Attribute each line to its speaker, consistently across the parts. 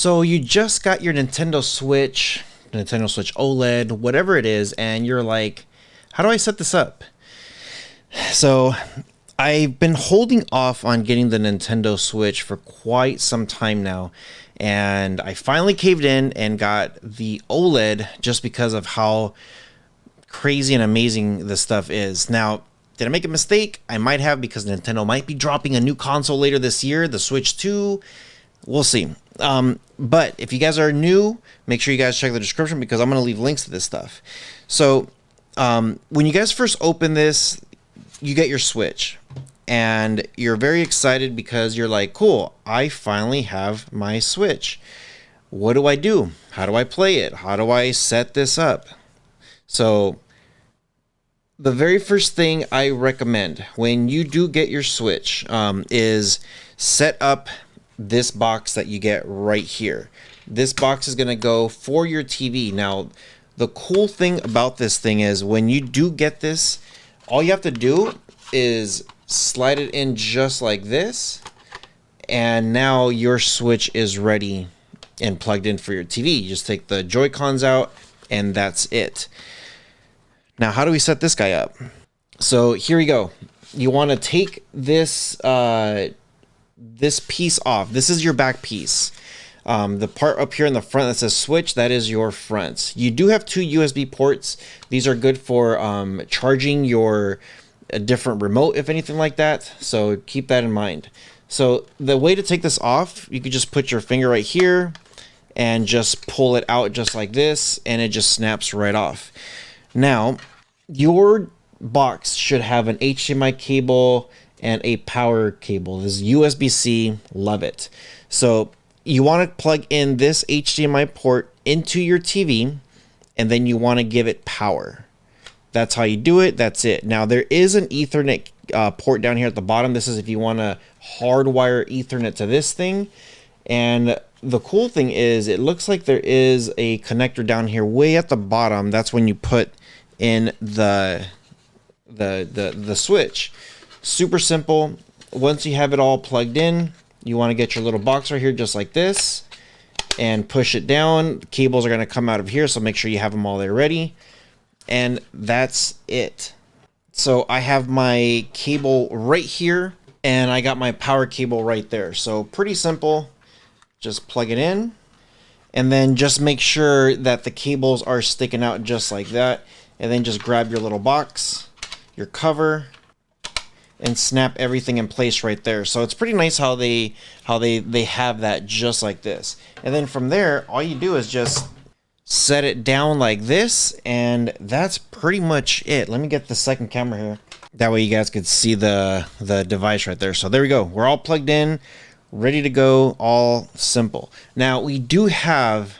Speaker 1: So you just got your Nintendo Switch OLED, whatever it is, and you're like, how do I set this up? So I've been holding off on getting the Nintendo Switch for quite some time now, and I finally caved in and got the OLED just because of how crazy and amazing this stuff is. Now, did I make a mistake? I might have, because Nintendo might be dropping a new console later this year, the Switch 2. We'll see. But if you guys are new, make sure you guys check the description, because I'm going to leave links to this stuff. So when you guys first open this, you get your Switch and you're very excited because you're like, cool, I finally have my Switch. What do I do? How do I play it? How do I set this up? So the very first thing I recommend when you do get your Switch is set up this box that you get right here. This box is going to go for your TV. Now, the cool thing about this thing is when you do get this, all you have to do is slide it in just like this, and now your Switch is ready and plugged in for your TV. You just take the Joy-Cons out and that's it. Now, how do we set this guy up? So here we go. You want to take this this piece off. This is your back piece. The part up here in the front that says Switch, that is your front. You do have two USB ports. These are good for charging your different remote, if anything like that. So keep that in mind. So the way to take this off, you could just put your finger right here and just pull it out just like this, and it just snaps right off. Now, your box should have an HDMI cable and a power cable. This is USB-C, love it. So you want to plug in this HDMI port into your TV, and then you want to give it power. That's how you do it. That's it. Now, there is an Ethernet port down here at the bottom. This is if you want to hardwire Ethernet to this thing. And the cool thing is, it looks like there is a connector down here way at the bottom. That's when you put in the Switch. Super simple. Once you have it all plugged in, you want to get your little box right here just like this and push it down. The cables are going to come out of here, so make sure you have them all there ready. And that's it. So I have my cable right here, and I got my power cable right there. So pretty simple. Just plug it in, and then just make sure that the cables are sticking out just like that. And then just grab your little box, your cover, and snap everything in place right there. So it's pretty nice how they have that just like this. And then from there, all you do is just set it down like this, and that's pretty much it. Let me get the second camera here. That way you guys could see the device right there. So there we go. We're all plugged in, ready to go, all simple. Now we do have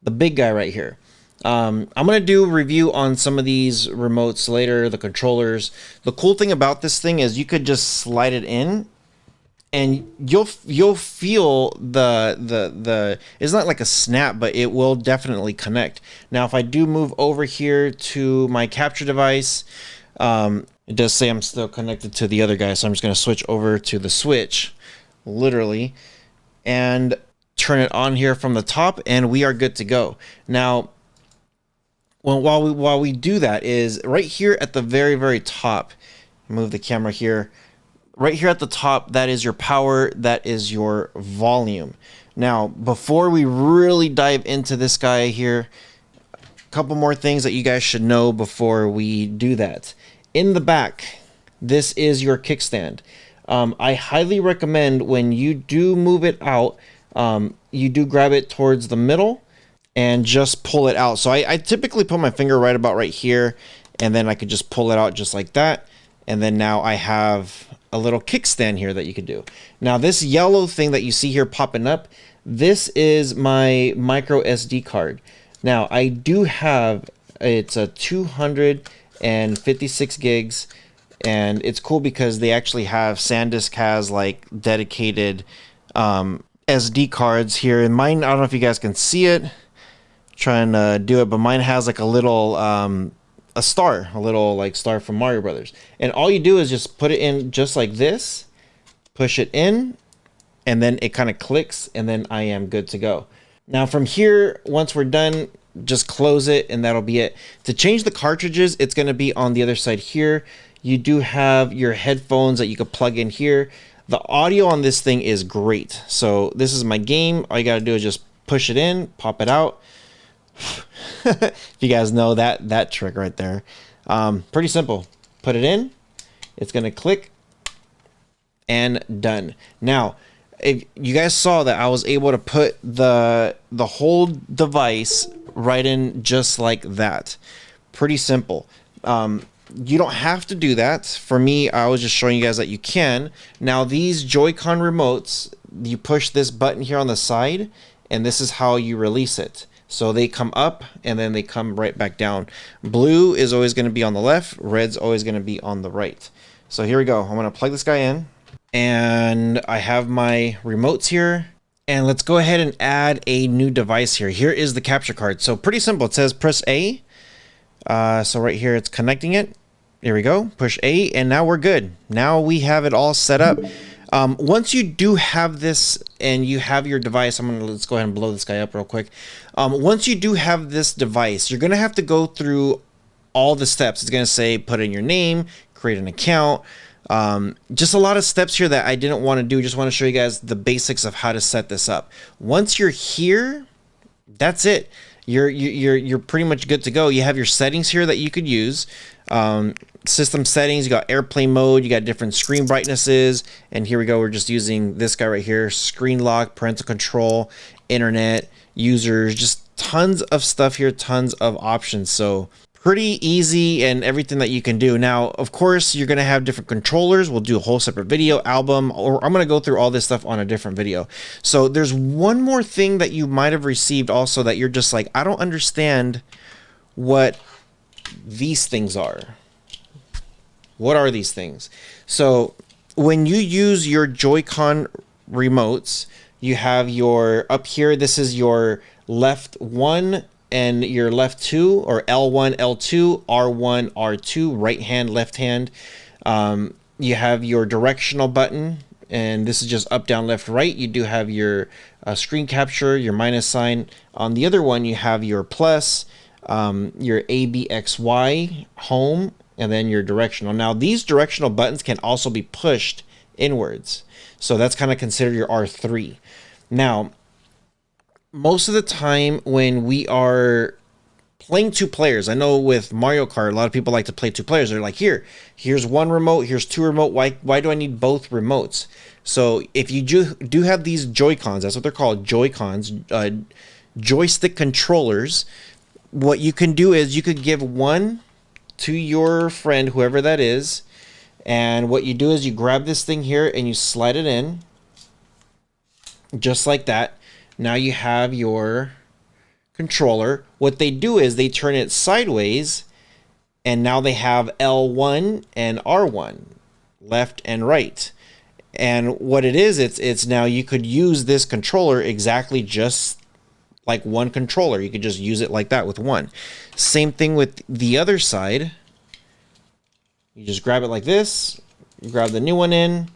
Speaker 1: the big guy right here. I'm going to do a review on some of these remotes later, the controllers. The cool thing about this thing is you could just slide it in, and you'll feel the it's not like a snap, but it will definitely connect. Now, if I do move over here to my capture device, it does say I'm still connected to the other guy, so I'm just going to switch over to the Switch, literally, and turn it on here from the top, and we are good to go. Now, while we do that, is right here at the very top, move the camera here, right here at the top, that is your power, that is your volume. Now, before we really dive into this guy here, a couple more things that you guys should know before we do that. In the back, this is your kickstand. I highly recommend when you do move it out, you do grab it towards the middle and just pull it out. So I typically put my finger right about right here, and then I could just pull it out just like that. And then now I have a little kickstand here that you could do. Now, this yellow thing that you see here popping up, this is my micro SD card. Now, I do have, it's a 256 gigs, and it's cool because they actually have, SanDisk has like dedicated SD cards here. And mine, I don't know if you guys can see it, trying to do it, but mine has like a little a little like star from Mario Brothers. And all you do is just put it in just like this, push it in, and then it kind of clicks, and then I am good to go. Now from here, once we're done, just close it and that'll be it. To change the cartridges, it's going to be on the other side here. You do have your headphones that you could plug in here. The audio on this thing is great. So this is my game. All you got to do is just push it in, pop it out. If you guys know that trick right there. Pretty simple. Put it in. It's going to click and done. Now, if you guys saw that I was able to put the whole device right in just like that. Pretty simple. You don't have to do that. For me, I was just showing you guys that you can. Now these Joy-Con remotes, you push this button here on the side, and this is how you release it. So they come up and then they come right back down. Blue is always going to be on the left, red's always going to be on the right. So here we go. I'm going to plug this guy in, and I have my remotes here. And let's go ahead and add a new device here. Here is the capture card. So pretty simple. It says press A. So right here, it's connecting it. There we go. Push A, and now we're good. Now we have it all set up. Once you do have this and you have your device, let's go ahead and blow this guy up real quick. Once you do have this device, you're going to have to go through all the steps. It's going to say put in your name, create an account. Just a lot of steps here that I didn't want to do. Just want to show you guys the basics of how to set this up. Once you're here, that's it. You're pretty much good to go. You have your settings here that you could use. System settings, you got airplane mode, you got different screen brightnesses, and here we go. We're just using this guy right here: screen lock, parental control, internet, users, just tons of stuff here, tons of options. So pretty easy, and everything that you can do. Now, of course, you're going to have different controllers. We'll do a whole separate video, album, or I'm going to go through all this stuff on a different video. So there's one more thing that you might have received also that you're just like, I don't understand what these things are. What are these things? So when you use your Joy-Con remotes, you have your, up here, this is your left one and your left two, or L1, L2, R1, R2, right hand, left hand. You have your directional button, and this is just up, down, left, right. You do have your screen capture, your minus sign. On the other one, you have your plus, your A, B, X, Y, home, and then your directional. Now, these directional buttons can also be pushed inwards. So that's kind of considered your R3. Now, most of the time when we are playing two players, I know with Mario Kart, a lot of people like to play two players. They're like, here's one remote, here's two remote. Why do I need both remotes? So if you do have these Joy-Cons, that's what they're called, Joy-Cons, joystick controllers, what you can do is you could give one to your friend, whoever that is, and what you do is you grab this thing here and you slide it in, just like that. Now you have your controller. What they do is they turn it sideways, and now they have L1 and R1, left and right. And what it is, it's now you could use this controller exactly just like one controller. You could just use it like that with one. Same thing with the other side. You just grab it like this, you grab the new one in.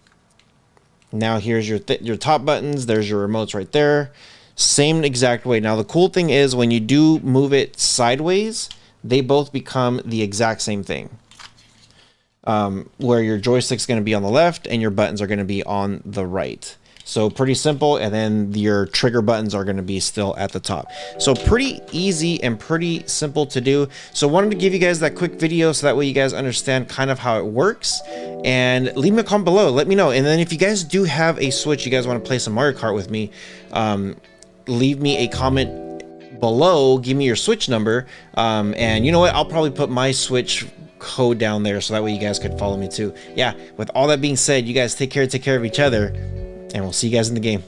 Speaker 1: Now here's your top buttons. There's your remotes right there. Same exact way. Now the cool thing is when you do move it sideways, they both become the exact same thing. Where your joystick's going to be on the left and your buttons are going to be on the right. So pretty simple, and then your trigger buttons are going to be still at the top. So pretty easy and pretty simple to do. So wanted to give you guys that quick video so that way you guys understand kind of how it works. And leave me a comment below, let me know. And then if you guys do have a Switch, you guys want to play some Mario Kart with me, leave me a comment below, give me your Switch number, and you know what, I'll probably put my Switch code down there so that way you guys could follow me too. Yeah, with all that being said, you guys take care of each other, and we'll see you guys in the game.